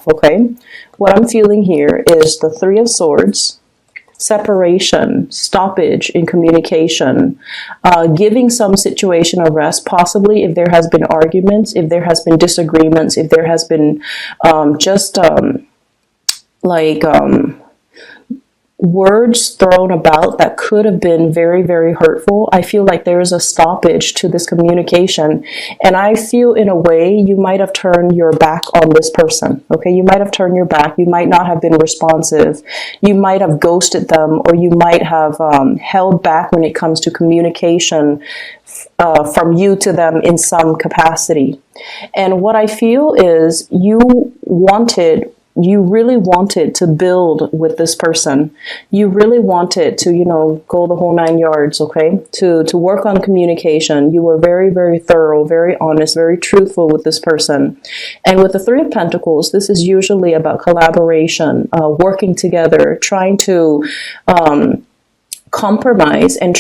okay? What I'm feeling here is the Three of Swords, separation, stoppage in communication, giving some situation a rest, possibly if there has been arguments, if there has been disagreements, if there has been words thrown about that could have been very, very hurtful. I feel like there is a stoppage to this communication. And I feel in a way you might have turned your back on this person. Okay, you might have turned your back. You might not have been responsive. You might have ghosted them, or you might have held back when it comes to communication from you to them in some capacity. And what I feel is you really wanted to build with this person. You really wanted to, go the whole 9 yards, okay? To work on communication. You were very, very thorough, very honest, very truthful with this person. And with the Three of Pentacles, this is usually about collaboration, working together, trying to compromise and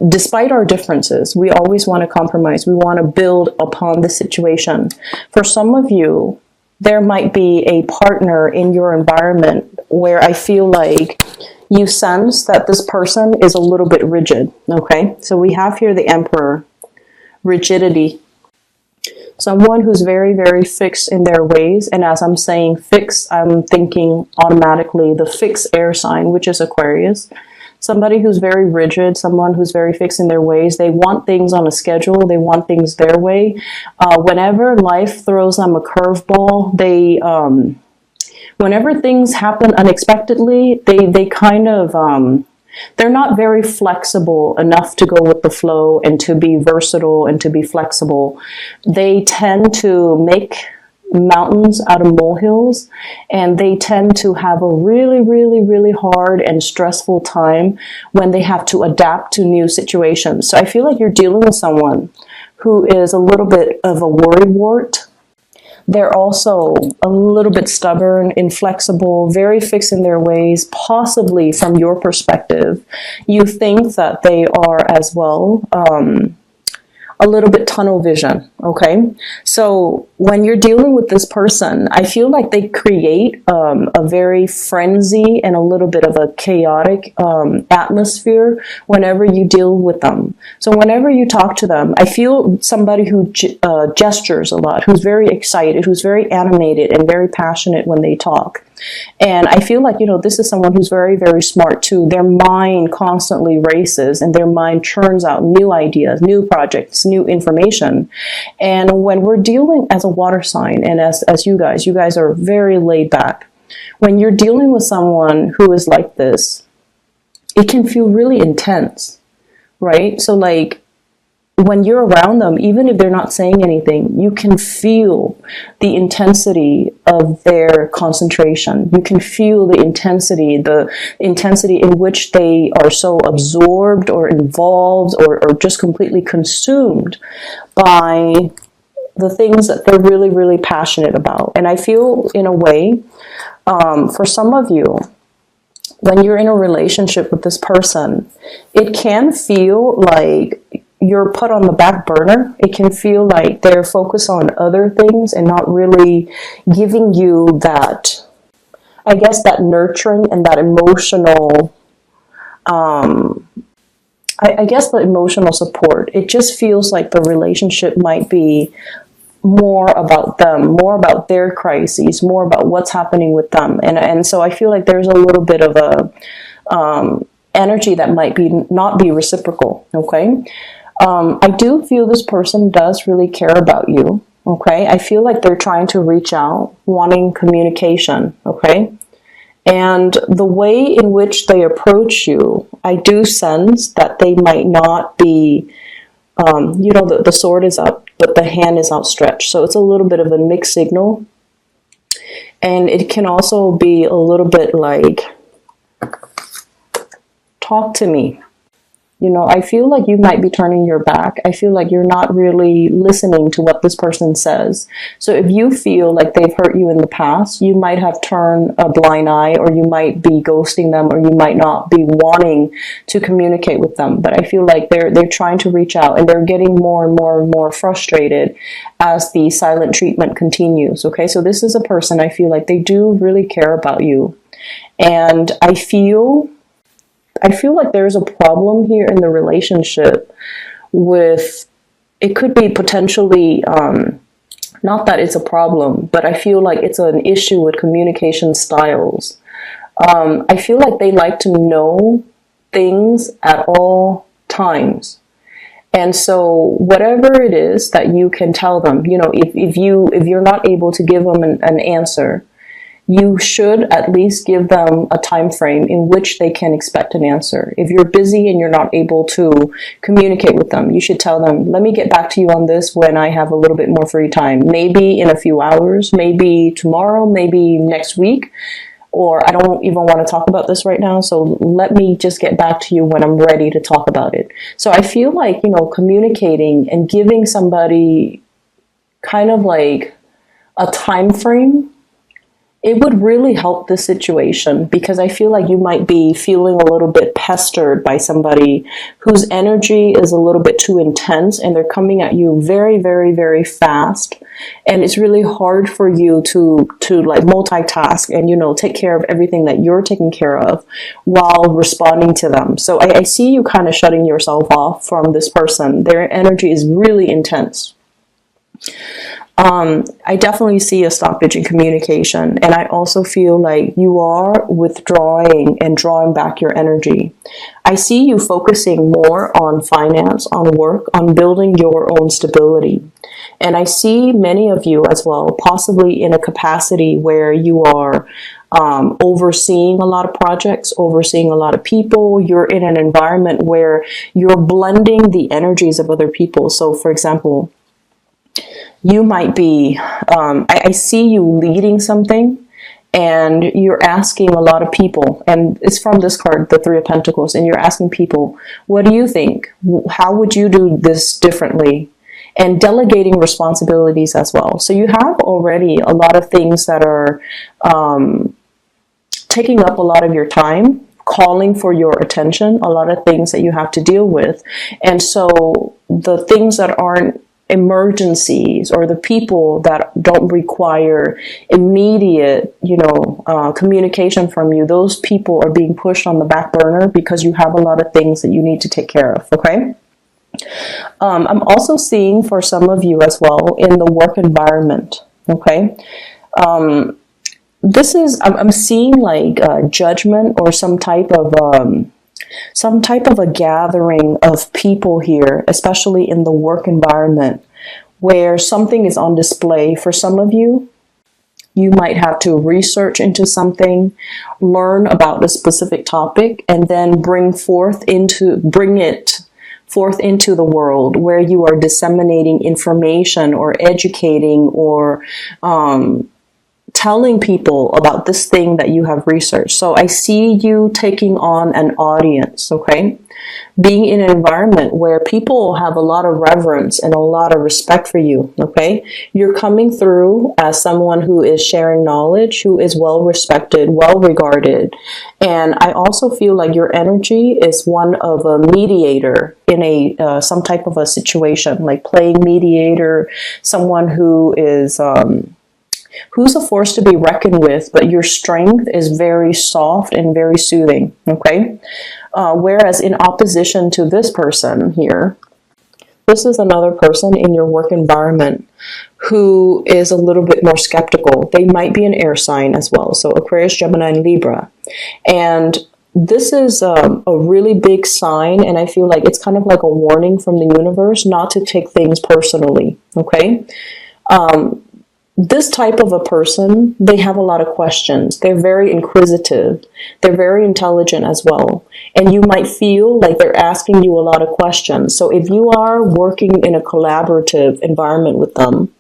despite our differences, we always want to compromise. We want to build upon the situation. For some of you, there might be a partner in your environment where I feel like you sense that this person is a little bit rigid, okay? So we have here the Emperor, rigidity. Someone who's very, very fixed in their ways. And as I'm saying fixed, I'm thinking automatically the fixed air sign, which is Aquarius. Somebody who's very rigid, someone who's very fixed in their ways. They want things on a schedule. They want things their way. Whenever life throws them a curveball, whenever things happen unexpectedly, they kind of, they're not very flexible enough to go with the flow and to be versatile and to be flexible. They tend to make mountains out of molehills, and they tend to have a really, really, really hard and stressful time when they have to adapt to new situations. So I feel like you're dealing with someone who is a little bit of a worrywart. They're also a little bit stubborn, inflexible, very fixed in their ways. Possibly from your perspective, you think that they are as well a little bit tunnel vision, okay? So when you're dealing with this person, I feel like they create a very frenzy and a little bit of a chaotic atmosphere whenever you deal with them. So whenever you talk to them, I feel somebody who gestures a lot, who's very excited, who's very animated and very passionate when they talk. And I feel like, this is someone who's very, very smart too. Their mind constantly races and their mind churns out new ideas, new projects, new information. And when we're dealing as a water sign, and as you guys are very laid back. When you're dealing with someone who is like this, it can feel really intense, right? So like, when you're around them, even if they're not saying anything, you can feel the intensity of their concentration. You can feel the intensity in which they are so absorbed or involved or just completely consumed by the things that they're really, really passionate about. And I feel in a way, for some of you, when you're in a relationship with this person, it can feel like you're put on the back burner. It can feel like they're focused on other things and not really giving you that, I guess, that nurturing and that emotional, I guess the emotional support. It just feels like the relationship might be more about them, more about their crises, more about what's happening with them. And so I feel like there's a little bit of a energy that might not be reciprocal, okay? I do feel this person does really care about you, okay? I feel like they're trying to reach out, wanting communication, okay? And the way in which they approach you, I do sense that they might not be, the sword is up, but the hand is outstretched. So it's a little bit of a mixed signal. And it can also be a little bit like, talk to me. I feel like you might be turning your back. I feel like you're not really listening to what this person says. So if you feel like they've hurt you in the past, you might have turned a blind eye, or you might be ghosting them, or you might not be wanting to communicate with them. But I feel like they're trying to reach out, and they're getting more and more and more frustrated as the silent treatment continues. Okay, so this is a person, I feel like they do really care about you. And I feel like there's a problem here in the relationship with, it could be potentially, not that it's a problem, but I feel like it's an issue with communication styles. I feel like they like to know things at all times. And so whatever it is that you can tell them, if you're not able to give them an answer, you should at least give them a time frame in which they can expect an answer. If you're busy and you're not able to communicate with them, you should tell them, let me get back to you on this when I have a little bit more free time. Maybe in a few hours, maybe tomorrow, maybe next week, or I don't even want to talk about this right now, so let me just get back to you when I'm ready to talk about it. So I feel like, communicating and giving somebody kind of like a time frame, it would really help the situation, because I feel like you might be feeling a little bit pestered by somebody whose energy is a little bit too intense, and they're coming at you very, very, very fast. And it's really hard for you to like multitask and, take care of everything that you're taking care of while responding to them. So I see you kind of shutting yourself off from this person. Their energy is really intense. I definitely see a stoppage in communication, and I also feel like you are withdrawing and drawing back your energy. I see you focusing more on finance, on work, on building your own stability. And I see many of you as well, possibly in a capacity where you are overseeing a lot of projects, overseeing a lot of people. You're in an environment where you're blending the energies of other people. So, for example, you might be, I see you leading something, and you're asking a lot of people, and it's from this card, the Three of Pentacles, and you're asking people, what do you think? How would you do this differently? And delegating responsibilities as well. So you have already a lot of things that are taking up a lot of your time, calling for your attention, a lot of things that you have to deal with. And so the things that aren't emergencies, or the people that don't require immediate, communication from you, those people are being pushed on the back burner because you have a lot of things that you need to take care of. Okay. I'm also seeing for some of you as well in the work environment. Okay. I'm seeing like judgment, or some type of a gathering of people here, especially in the work environment, where something is on display. For some of you, you might have to research into something, learn about a specific topic, and then bring it forth into the world, where you are disseminating information or educating or telling people about this thing that you have researched. So I see you taking on an audience, okay? Being in an environment where people have a lot of reverence and a lot of respect for you, okay? You're coming through as someone who is sharing knowledge, who is well respected, well regarded. And I also feel like your energy is one of a mediator in some type of a situation, like playing mediator, someone who is who's a force to be reckoned with, but your strength is very soft and very soothing, okay? Whereas in opposition to this person here, this is another person in your work environment who is a little bit more skeptical. They might be an air sign as well, so Aquarius, Gemini, and Libra. And this is a really big sign, and I feel like it's kind of like a warning from the universe not to take things personally, okay? This type of a person, they have a lot of questions. They're very inquisitive. They're very intelligent as well. And you might feel like they're asking you a lot of questions. So if you are working in a collaborative environment with them,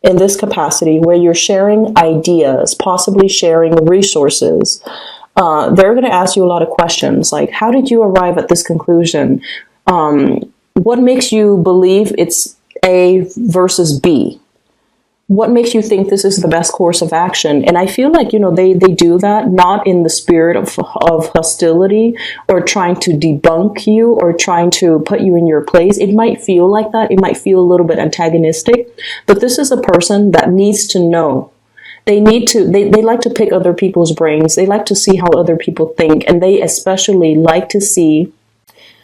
in this capacity where you're sharing ideas, possibly sharing resources, they're going to ask you a lot of questions like, how did you arrive at this conclusion? What makes you believe it's A versus B? What makes you think this is the best course of action? And I feel like, they do that not in the spirit of hostility or trying to debunk you or trying to put you in your place. It might feel like that. It might feel a little bit antagonistic, but this is a person that needs to know. They like to pick other people's brains. They like to see how other people think, and they especially like to see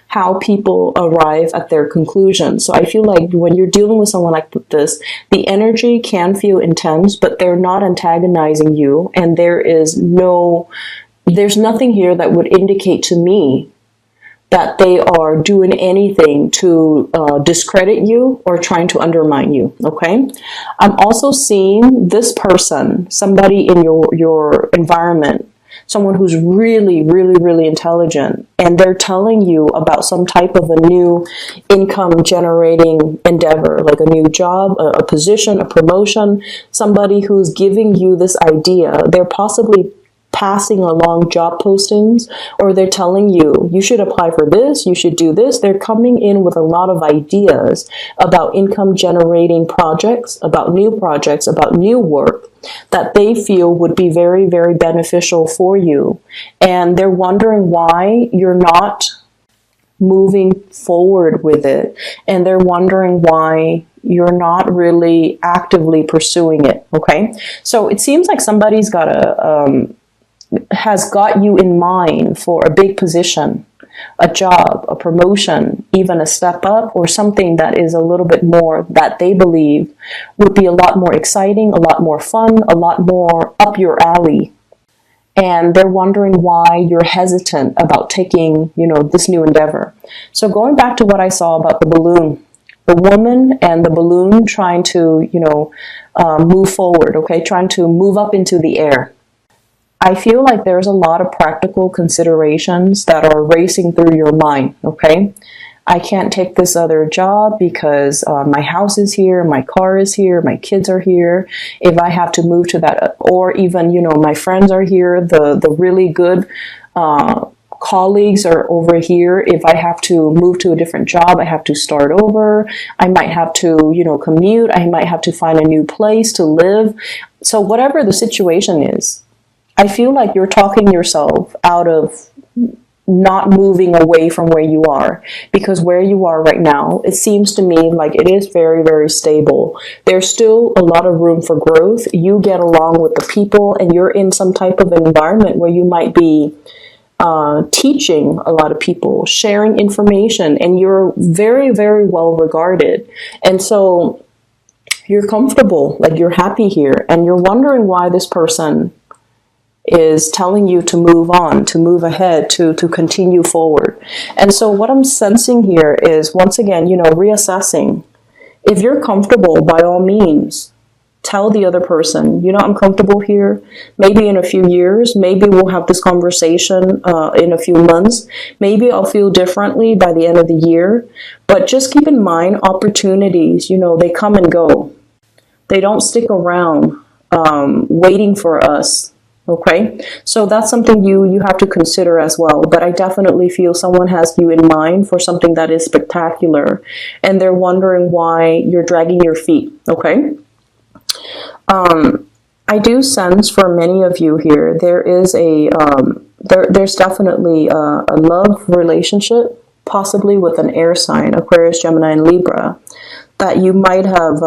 how people arrive at their conclusions. So I feel like when you're dealing with someone like this, the energy can feel intense, but they're not antagonizing you. And there's nothing here that would indicate to me that they are doing anything to discredit you or trying to undermine you, okay? I'm also seeing this person, somebody in your environment, someone who's really, really, really intelligent, and they're telling you about some type of a new income generating endeavor, like a new job, a position, a promotion, somebody who's giving you this idea. They're possibly passing along job postings, or they're telling you, you should apply for this, you should do this. They're coming in with a lot of ideas about income generating projects, about new work that they feel would be very, very beneficial for you. And they're wondering why you're not moving forward with it. And they're wondering why you're not really actively pursuing it. Okay. So it seems like somebody's has got you in mind for a big position, a job, a promotion, even a step up, or something that is a little bit more that they believe would be a lot more exciting, a lot more fun, a lot more up your alley. And they're wondering why you're hesitant about taking, this new endeavor. So going back to what I saw about the balloon, the woman and the balloon trying to, move forward, okay, trying to move up into the air. I feel like there's a lot of practical considerations that are racing through your mind, okay? I can't take this other job because my house is here, my car is here, my kids are here. If I have to move to that, or even, my friends are here, the really good colleagues are over here. If I have to move to a different job, I have to start over. I might have to, commute. I might have to find a new place to live. So whatever the situation is, I feel like you're talking yourself out of not moving away from where you are, because where you are right now, it seems to me like it is very, very stable. There's still a lot of room for growth. You get along with the people, and you're in some type of environment where you might be teaching a lot of people, sharing information, and you're very, very well regarded. And so you're comfortable, like you're happy here, and you're wondering why this person is telling you to move on, to move ahead, to continue forward. And so what I'm sensing here is, once again, reassessing. If you're comfortable, by all means, tell the other person, I'm comfortable here. Maybe in a few years, maybe we'll have this conversation in a few months. Maybe I'll feel differently by the end of the year. But just keep in mind, opportunities, they come and go. They don't stick around waiting for us. Okay, so that's something you have to consider as well. But I definitely feel someone has you in mind for something that is spectacular, and they're wondering why you're dragging your feet. Okay, I do sense for many of you here there is there's definitely a love relationship, possibly with an air sign, Aquarius, Gemini, and Libra, that you might have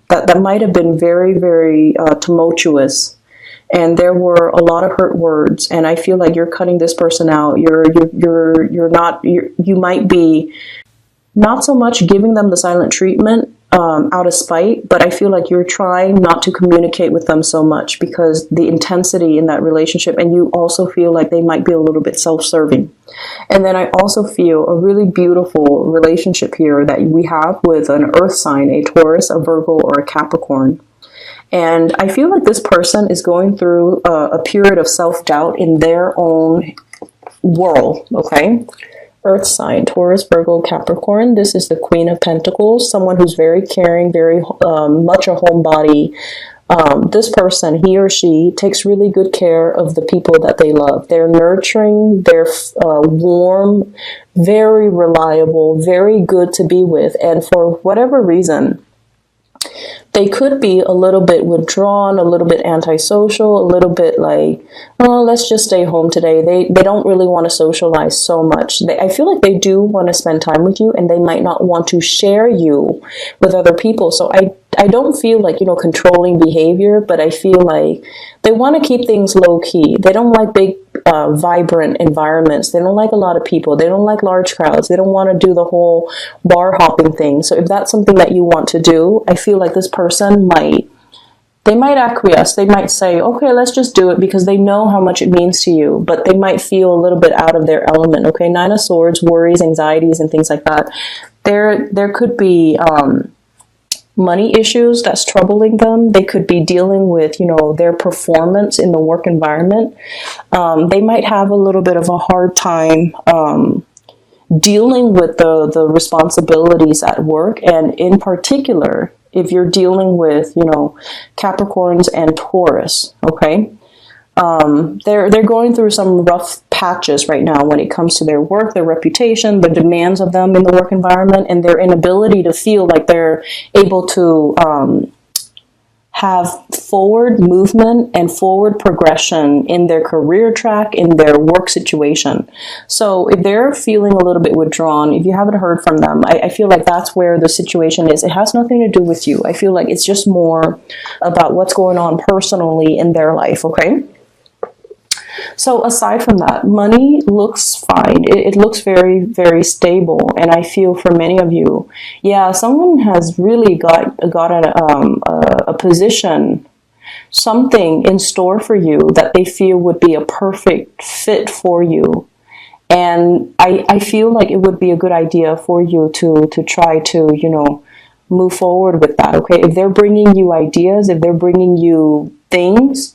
that might have been very, very tumultuous. And there were a lot of hurt words, and I feel like you're cutting this person out. You might be not so much giving them the silent treatment out of spite, but I feel like you're trying not to communicate with them so much because the intensity in that relationship, and you also feel like they might be a little bit self-serving. And then I also feel a really beautiful relationship here that we have with an earth sign, a Taurus, a Virgo, or a Capricorn. And I feel like this person is going through a period of self-doubt in their own world, okay? Earth sign, Taurus, Virgo, Capricorn. This is the Queen of Pentacles, someone who's very caring, very much a homebody, This person, he or she, takes really good care of the people that they love. They're nurturing, they're warm, very reliable, very good to be with. And for whatever reason, they could be a little bit withdrawn, a little bit antisocial, a little bit like, oh, let's just stay home today. They don't really want to socialize so much. I feel like they do want to spend time with you, and they might not want to share you with other people. So I don't feel like, controlling behavior, but I feel like they want to keep things low key. They don't like big, vibrant environments. They don't like a lot of people. They don't like large crowds. They don't want to do the whole bar hopping thing. So if that's something that you want to do, I feel like this person might acquiesce. They might say, okay, let's just do it, because they know how much it means to you, but they might feel a little bit out of their element. Okay. 9 of Swords, worries, anxieties, and things like that. There could be, money issues that's troubling them. They could be dealing with, their performance in the work environment. They might have a little bit of a hard time dealing with the responsibilities at work. And in particular, if you're dealing with, Capricorns and Taurus, okay? They're going through some rough patches right now when it comes to their work, their reputation, the demands of them in the work environment, and their inability to feel like they're able to have forward movement and forward progression in their career track, in their work situation. So if they're feeling a little bit withdrawn, if you haven't heard from them, I feel like that's where the situation is. It has nothing to do with you. I feel like it's just more about what's going on personally in their life, okay? So aside from that, money looks fine. It looks very, very stable. And I feel for many of you, yeah, someone has really got a position, something in store for you that they feel would be a perfect fit for you. And I feel like it would be a good idea for you to try to, move forward with that, okay? If they're bringing you ideas, if they're bringing you things,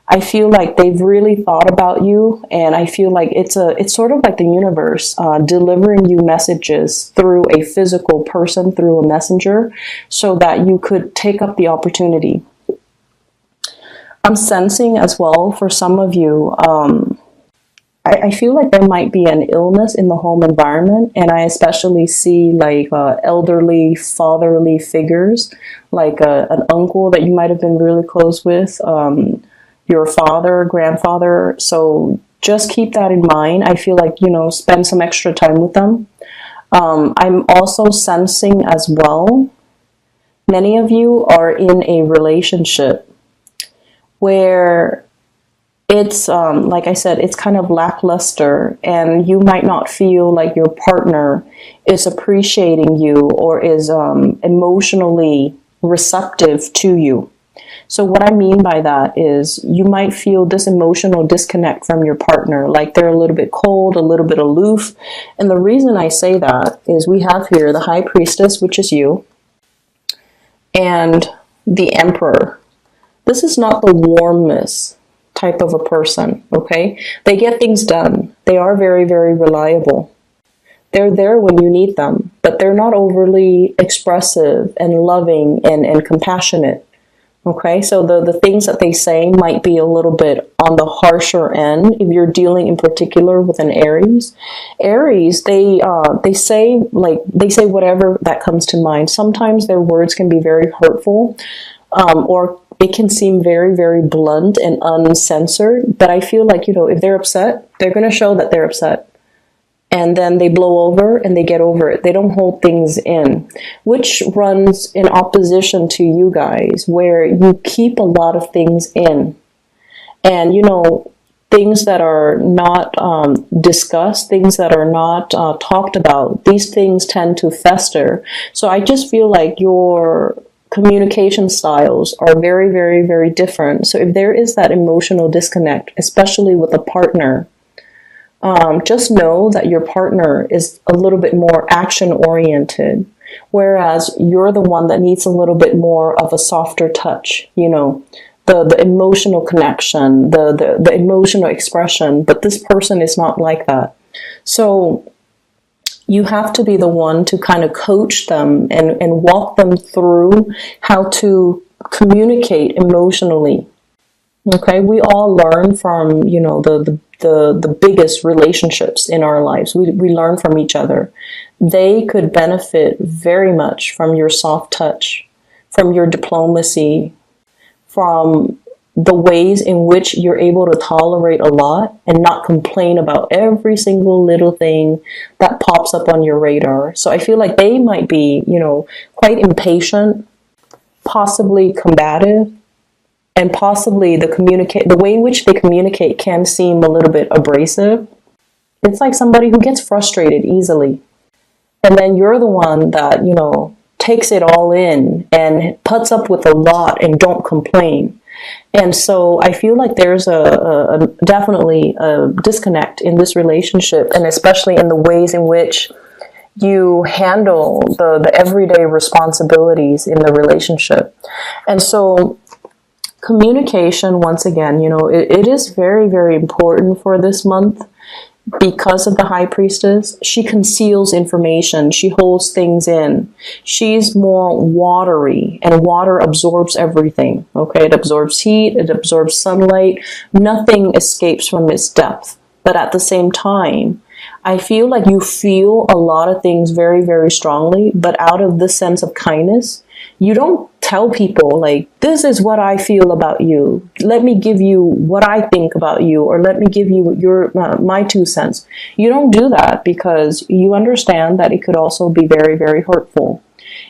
I feel like they've really thought about you, and I feel like it's sort of like the universe delivering you messages through a physical person, through a messenger, so that you could take up the opportunity. I'm sensing as well for some of you, I feel like there might be an illness in the home environment, and I especially see like elderly, fatherly figures, like an uncle that you might have been really close with, your father, grandfather. So just keep that in mind. I feel like, spend some extra time with them. I'm also sensing as well, many of you are in a relationship where it's, like I said, it's kind of lackluster, and you might not feel like your partner is appreciating you or is emotionally receptive to you. So what I mean by that is you might feel this emotional disconnect from your partner, like they're a little bit cold, a little bit aloof. And the reason I say that is we have here the High Priestess, which is you, and the Emperor. This is not the warmest type of a person, okay? They get things done. They are very, very reliable. They're there when you need them, but they're not overly expressive and loving and compassionate. Okay, so the things that they say might be a little bit on the harsher end if you're dealing in particular with an Aries. Aries, they say whatever that comes to mind. Sometimes their words can be very hurtful, or it can seem very, very blunt and uncensored. But I feel like, if they're upset, they're going to show that they're upset. And then they blow over and they get over it. They don't hold things in, which runs in opposition to you guys, where you keep a lot of things in. And, things that are not discussed, things that are not talked about, these things tend to fester. So I just feel like your communication styles are very, very, very different. So if there is that emotional disconnect, especially with a partner, just know that your partner is a little bit more action-oriented, whereas you're the one that needs a little bit more of a softer touch, the emotional connection, the emotional expression, but this person is not like that. So you have to be the one to kind of coach them and walk them through how to communicate emotionally. Okay, we all learn from, you know, the biggest relationships in our lives. We learn from each other. They could benefit very much from your soft touch, from your diplomacy, from the ways in which you're able to tolerate a lot and not complain about every single little thing that pops up on your radar. So I feel like they might be, you know, quite impatient, possibly combative, and possibly the way in which they communicate can seem a little bit abrasive. It's like somebody who gets frustrated easily. And then you're the one that, you know, takes it all in and puts up with a lot and don't complain. And so I feel like there's definitely a disconnect in this relationship, and especially in the ways in which you handle the everyday responsibilities in the relationship. And so communication, once again, you know, it is very, very important for this month because of the High Priestess. She conceals information. She holds things in. She's more watery, and water absorbs everything. Okay, it absorbs heat, it absorbs sunlight. Nothing escapes from its depth. But at the same time, I feel like you feel a lot of things very, very strongly, but out of this sense of kindness, you don't tell people like, this is what I feel about you. Let me give you what I think about you, or let me give you my 2 cents. You don't do that because you understand that it could also be very, very hurtful.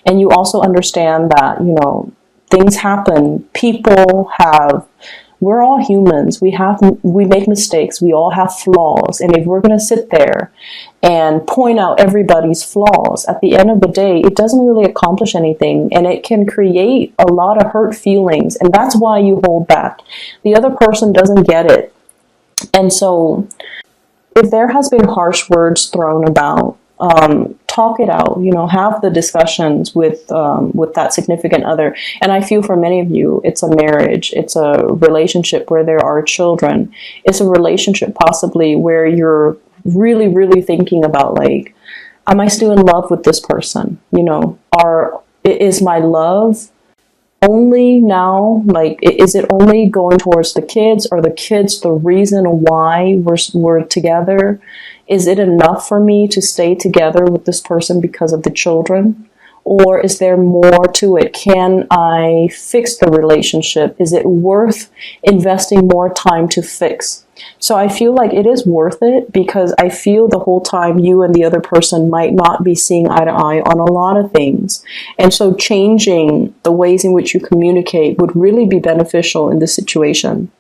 And you also understand that, you know, things happen. We're all humans. We make mistakes. We all have flaws. And if we're going to sit there and point out everybody's flaws, at the end of the day, it doesn't really accomplish anything. And it can create a lot of hurt feelings. And that's why you hold back. The other person doesn't get it. And so if there has been harsh words thrown about, talk it out, you know, have the discussions with that significant other. And I feel for many of you, it's a marriage, it's a relationship where there are children. It's a relationship possibly where you're really, really thinking about like, am I still in love with this person? You know, is my love only now, like, is it only going towards the kids? Are the kids the reason why we're together? Is it enough for me to stay together with this person because of the children? Or is there more to it? Can I fix the relationship? Is it worth investing more time to fix? So I feel like it is worth it because I feel the whole time you and the other person might not be seeing eye to eye on a lot of things. And so changing the ways in which you communicate would really be beneficial in this situation.